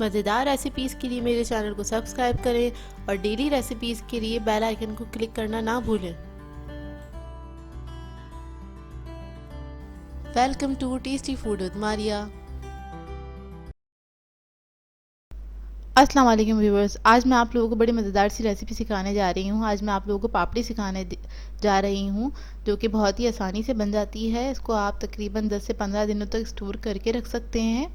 मज़ेदार रेसिपीज़ के लिए मेरे चैनल को सब्सक्राइब करें और डेली रेसिपीज़ के लिए बेल आइकन को क्लिक करना ना भूलें। Welcome to tasty food with Maria. अस्सलाम वालेकुम व्यूवर्स, आज मैं आप लोगों को बड़ी मज़ेदार सी रेसिपी सिखाने जा रही हूँ। आज मैं आप लोगों को पापड़ी सिखाने जा रही हूँ, जो कि बहुत ही आसानी से बन जाती है। इसको आप तकरीबन 10 से 15 दिनों तक स्टोर करके रख सकते हैं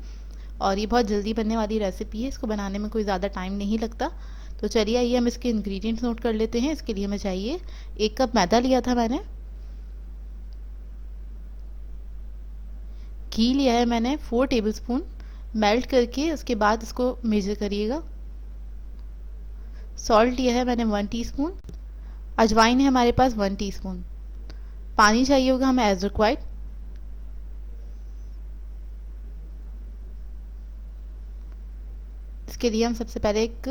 और ये बहुत जल्दी बनने वाली रेसिपी है। इसको बनाने में कोई ज़्यादा टाइम नहीं लगता। तो चलिए आइए हम इसके इंग्रेडिएंट्स नोट कर लेते हैं। इसके लिए हमें चाहिए 1 कप मैदा लिया था मैंने, घी लिया है मैंने 4 टेबलस्पून मेल्ट करके, उसके बाद इसको मेजर करिएगा। सॉल्ट लिया है मैंने 1 टीस्पून, अजवाइन है हमारे पास 1 टीस्पून, पानी चाहिए होगा हमें एज रिक्वायर्ड। इसके लिए हम सबसे पहले एक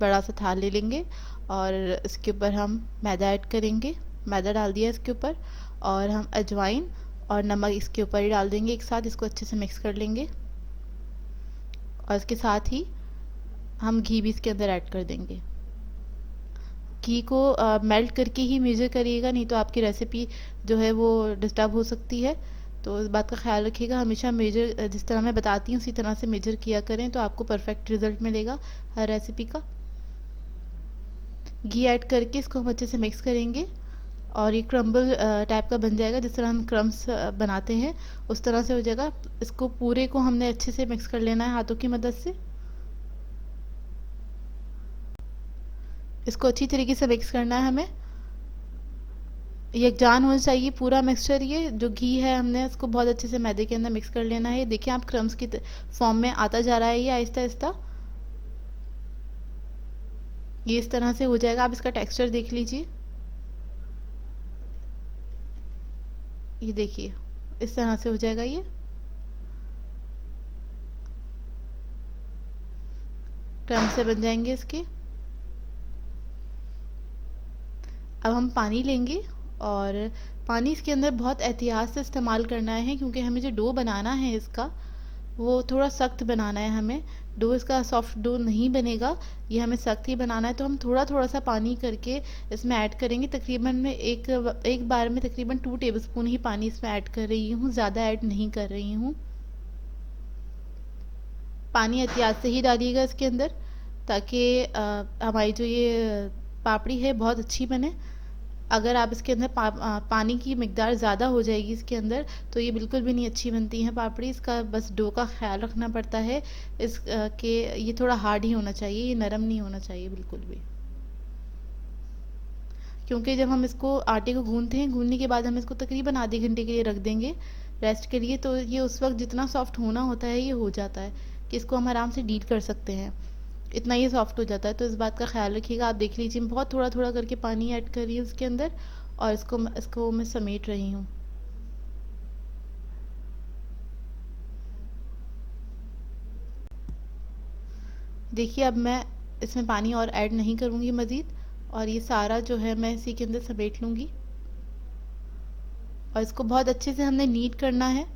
बड़ा सा थाल ले लेंगे और इसके ऊपर हम मैदा ऐड करेंगे। मैदा डाल दिया इसके ऊपर और हम अजवाइन और नमक इसके ऊपर ही डाल देंगे एक साथ। इसको अच्छे से मिक्स कर लेंगे और इसके साथ ही हम घी भी इसके अंदर ऐड कर देंगे। घी को मेल्ट करके ही मेजर करिएगा, नहीं तो आपकी रेसिपी जो है वो डिस्टर्ब हो सकती है। तो इस बात का ख्याल रखिएगा, हमेशा मेजर जिस तरह मैं बताती हूँ उसी तरह से मेजर किया करें, तो आपको परफेक्ट रिजल्ट मिलेगा हर रेसिपी का। घी ऐड करके इसको हम अच्छे से मिक्स करेंगे और ये क्रम्बल टाइप का बन जाएगा। जिस तरह हम क्रम्स बनाते हैं उस तरह से हो जाएगा। इसको पूरे को हमने अच्छे से मिक्स कर लेना है हाथों की मदद से। इसको अच्छी तरीके से मिक्स करना है हमें, यकजान होना चाहिए पूरा मिक्सचर। ये जो घी है हमने इसको बहुत अच्छे से मैदे के अंदर मिक्स कर लेना है। देखिए आप क्रम्स की फॉर्म में आता जा रहा है ये आहिस्ता आहिस्ता। ये इस तरह से हो जाएगा। आप इसका टेक्सचर देख लीजिए, ये देखिए इस तरह से हो जाएगा। ये क्रम से बन जाएंगे इसके। अब हम पानी लेंगे और पानी इसके अंदर बहुत एहतियात से इस्तेमाल करना है, क्योंकि हमें जो डो बनाना है इसका वो थोड़ा सख्त बनाना है हमें। डो इसका सॉफ्ट डो नहीं बनेगा, ये हमें सख्त ही बनाना है। तो हम थोड़ा थोड़ा सा पानी करके इसमें ऐड करेंगे। तकरीबन मैं एक बार में तकरीबन 2 टेबलस्पून ही पानी इसमें ऐड कर रही हूँ, ज़्यादा ऐड नहीं कर रही हूँ। पानी एहतियात से ही डालिएगा इसके अंदर, ताकि हमारी जो ये पापड़ी है बहुत अच्छी बने। अगर आप इसके अंदर पानी की मिकदार ज़्यादा हो जाएगी इसके अंदर तो ये बिल्कुल भी नहीं अच्छी बनती है पापड़ी। इसका बस डो का ख्याल रखना पड़ता है इस के ये थोड़ा हार्ड ही होना चाहिए, ये नरम नहीं होना चाहिए बिल्कुल भी। क्योंकि जब हम इसको आटे को गूंथते हैं, गूंथने के बाद हम इसको तकरीबन आधे घंटे के लिए रख देंगे रेस्ट के लिए, तो ये उस वक्त जितना सॉफ्ट होना होता है ये हो जाता है कि इसको हम आराम से डील कर सकते हैं, इतना ये सॉफ्ट हो जाता है। तो इस बात का ख्याल रखिएगा। आप देख लीजिए मैं बहुत थोड़ा थोड़ा करके पानी ऐड कर रही हूँ इसके अंदर और इसको मैं समेट रही हूँ। देखिए अब मैं इसमें पानी और ऐड नहीं करूँगी मज़ीद, और ये सारा जो है मैं इसी के अंदर समेट लूँगी और इसको बहुत अच्छे से हमने नीड करना है।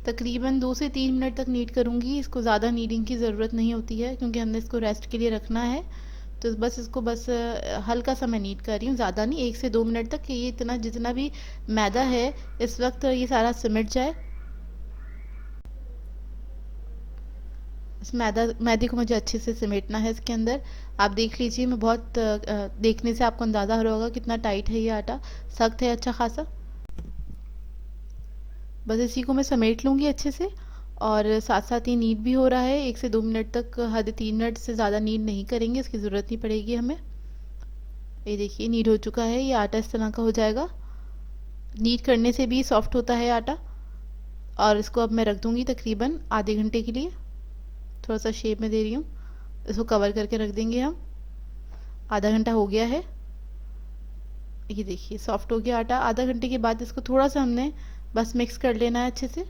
तकरीबन 2 से 3 मिनट तक नीड करूँगी। इसको ज़्यादा नीडिंग की ज़रूरत नहीं होती है, क्योंकि हमने इसको रेस्ट के लिए रखना है। तो बस इसको हल्का सा मैं नीड कर रही हूँ, ज़्यादा नहीं, 1 से 2 मिनट तक, कि ये इतना जितना भी मैदा है इस वक्त ये सारा सिमट जाए। इस मैदे को मुझे अच्छे से समेटना है इसके अंदर। आप देख लीजिए मैं बहुत देखने से आपको अंदाज़ा हो रहा होगा कितना टाइट है ये आटा, सख्त है अच्छा खासा। बस इसी को मैं समेट लूँगी अच्छे से और साथ साथ ये नीड भी हो रहा है 1 से 2 मिनट तक। हद 3 मिनट से ज़्यादा नीड नहीं करेंगे, इसकी ज़रूरत नहीं पड़ेगी हमें। ये देखिए नीड हो चुका है, ये आटा इस तरह का हो जाएगा। नीड करने से भी सॉफ्ट होता है आटा। और इसको अब मैं रख दूँगी तकरीबन आधे घंटे के लिए। थोड़ा सा शेप में दे रही हूँ, इसको कवर करके रख देंगे हम। आधा घंटा हो गया है, ये देखिए सॉफ्ट हो गया आटा। आधा घंटे के बाद इसको थोड़ा सा हमने बस मिक्स कर लेना है अच्छे से।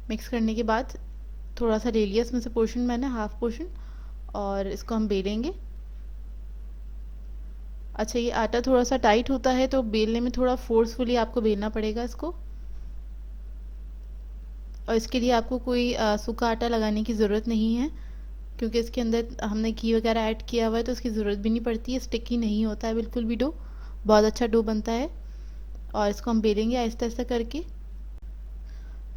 मिक्स करने के बाद थोड़ा सा ले लिया इसमें से पोर्शन मैंने, हाफ पोर्शन, और इसको हम बेलेंगे। अच्छा ये आटा थोड़ा सा टाइट होता है तो बेलने में थोड़ा फोर्सफुली आपको बेलना पड़ेगा इसको। और इसके लिए आपको कोई सूखा आटा लगाने की ज़रूरत नहीं है, क्योंकि इसके अंदर हमने घी वगैरह ऐड किया हुआ है, तो इसकी ज़रूरत भी नहीं पड़ती है। स्टिकी नहीं होता है बिल्कुल भी डो, बहुत अच्छा डो बनता है। और इसको हम बेलेंगे आहिस्ता आहिस्ता करके।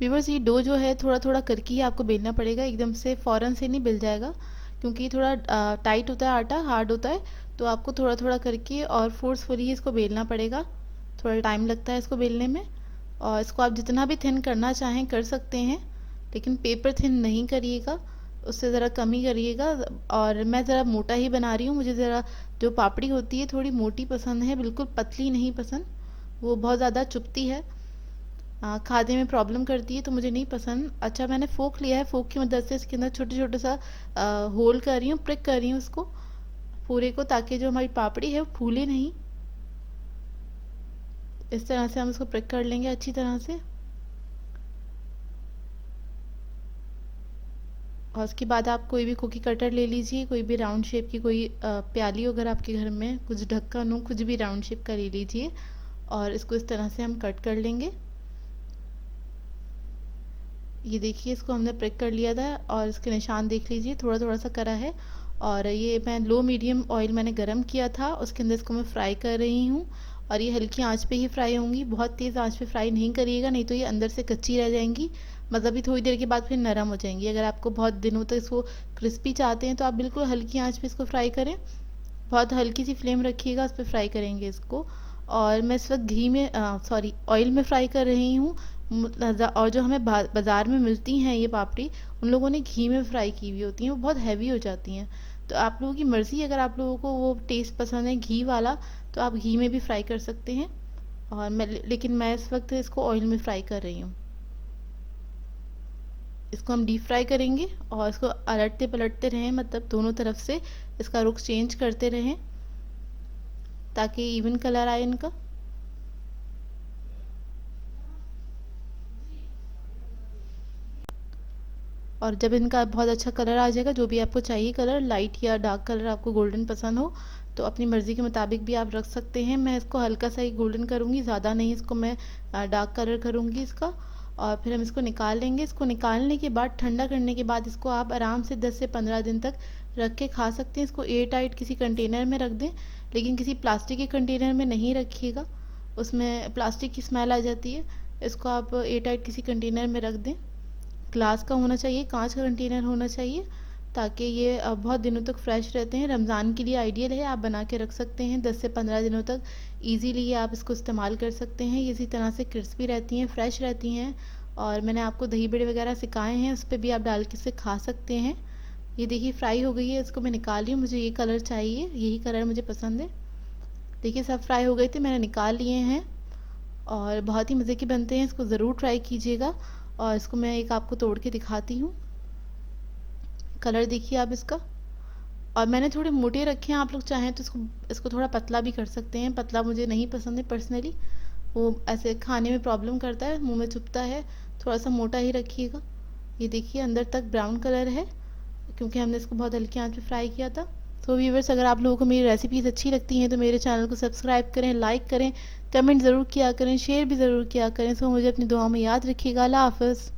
व्यूअर्स, ये डो जो है थोड़ा थोड़ा करके ही आपको बेलना पड़ेगा, एकदम से फ़ौरन से नहीं बेल जाएगा, क्योंकि ये थोड़ा टाइट होता है, आटा हार्ड होता है। तो आपको थोड़ा थोड़ा करके और फोर्सफुली इसको बेलना पड़ेगा, थोड़ा टाइम लगता है इसको बेलने में। और इसको आप जितना भी थिन करना चाहें कर सकते हैं, लेकिन पेपर थिन नहीं करिएगा, उससे ज़रा कम ही करिएगा। और मैं ज़रा मोटा ही बना रही हूँ, मुझे ज़रा जो पापड़ी होती है थोड़ी मोटी पसंद है, बिल्कुल पतली नहीं पसंद, वो बहुत ज़्यादा चुभती है, खाने में प्रॉब्लम करती है, तो मुझे नहीं पसंद। अच्छा, मैंने फोक लिया है, फोक की मदद से इसके अंदर छोटे छोटे सा होल कर रही हूँ, प्रिक कर रही हूँ उसको पूरे को, ताकि जो हमारी पापड़ी है वो फूले नहीं। इस तरह से हम इसको प्रिक कर लेंगे अच्छी तरह से। और उसके बाद आप कोई भी कुकी कटर ले लीजिए, कोई भी राउंड शेप की कोई प्याली हो अगर आपके घर में, कुछ ढक्कन हो, कुछ भी राउंड शेप का ले लीजिए और इसको इस तरह से हम कट कर लेंगे। ये देखिए, इसको हमने प्रिक कर लिया था और इसके निशान देख लीजिए, थोड़ा थोड़ा सा करा है। और ये मैं लो मीडियम ऑयल मैंने गरम किया था, उसके अंदर इसको मैं फ्राई कर रही हूँ। और ये हल्की आंच पे ही फ्राई होंगी, बहुत तेज़ आंच पे फ्राई नहीं करिएगा, नहीं तो ये अंदर से कच्ची रह जाएंगी, मतलब ये थोड़ी देर के बाद फिर नरम हो जाएंगी। अगर आपको बहुत दिनों तक इसको क्रिस्पी चाहते हैं तो आप बिल्कुल हल्की आंच पे इसको फ्राई करें, बहुत हल्की सी फ्लेम रखिएगा, उस पर फ्राई करेंगे इसको। और मैं इस वक्त घी में सॉरी ऑयल में फ्राई कर रही हूँ। और जो हमें बाज़ार में मिलती हैं ये पापड़ी, उन लोगों ने घी में फ्राई की हुई होती हैं, वो बहुत हैवी हो जाती हैं। तो आप लोगों की मर्ज़ी, अगर आप लोगों को वो टेस्ट पसंद है घी वाला, तो आप घी में भी फ्राई कर सकते हैं। और लेकिन मैं इस वक्त इसको ऑयल में फ्राई कर रही हूँ। इसको हम डीप फ्राई करेंगे और इसको अलटते पलटते रहें, मतलब दोनों तरफ से इसका रुख चेंज करते रहें, ताकि इवन कलर आए इनका। और जब इनका बहुत अच्छा कलर आ जाएगा, जो भी आपको चाहिए कलर, लाइट या डार्क कलर आपको गोल्डन पसंद हो, तो अपनी मर्ज़ी के मुताबिक भी आप रख सकते हैं। मैं इसको हल्का सा ही गोल्डन करूँगी, ज़्यादा नहीं, इसको मैं डार्क कलर करूँगी इसका। और फिर हम इसको निकाल लेंगे। इसको निकालने के बाद, ठंडा करने के बाद, इसको आप आराम से 10 से 15 दिन तक रख के खा सकते हैं। इसको एयर टाइट किसी कंटेनर में रख दें, लेकिन किसी प्लास्टिक के कंटेनर में नहीं रखिएगा, उसमें प्लास्टिक की स्मेल आ जाती है। इसको आप एयर टाइट किसी कंटेनर में रख दें, ग्लास का होना चाहिए, कांच का कंटेनर होना चाहिए, ताकि ये बहुत दिनों तक फ्रेश रहते हैं। रमज़ान के लिए आइडियल है, आप बना के रख सकते हैं 10 से 15 दिनों तक इजीली, आप इसको इस्तेमाल कर सकते हैं। ये इसी तरह से क्रिस्पी रहती हैं, फ्रेश रहती हैं। और मैंने आपको दही बड़े वगैरह सिखाए हैं, उस पर भी आप डाल के इसे खा सकते हैं। ये देखिए फ्राई हो गई है, इसको मैं निकाल रही हूँ, मुझे ये कलर चाहिए, यही कलर मुझे पसंद है। देखिए सब फ्राई हो गए थे, मैंने निकाल लिए हैं और बहुत ही मज़े के बनते हैं, इसको ज़रूर ट्राई कीजिएगा। और इसको मैं एक आपको तोड़ के दिखाती हूँ, कलर देखिए आप इसका। और मैंने थोड़े मोटे रखे हैं, आप लोग चाहें तो इसको इसको थोड़ा पतला भी कर सकते हैं, पतला मुझे नहीं पसंद है पर्सनली, वो ऐसे खाने में प्रॉब्लम करता है, मुंह में चुभता है। थोड़ा सा मोटा ही रखिएगा। ये देखिए अंदर तक ब्राउन कलर है, क्योंकि हमने इसको बहुत हल्की आंच पे फ्राई किया था। तो व्यूवर्स, अगर आप लोगों को मेरी रेसिपीज़ अच्छी लगती हैं तो मेरे चैनल को सब्सक्राइब करें, लाइक करें, कमेंट ज़रूर किया करें, शेयर भी ज़रूर किया करें। सो मुझे अपनी दुआ में याद रखिएगा। अल्लाह हाफ़िज़।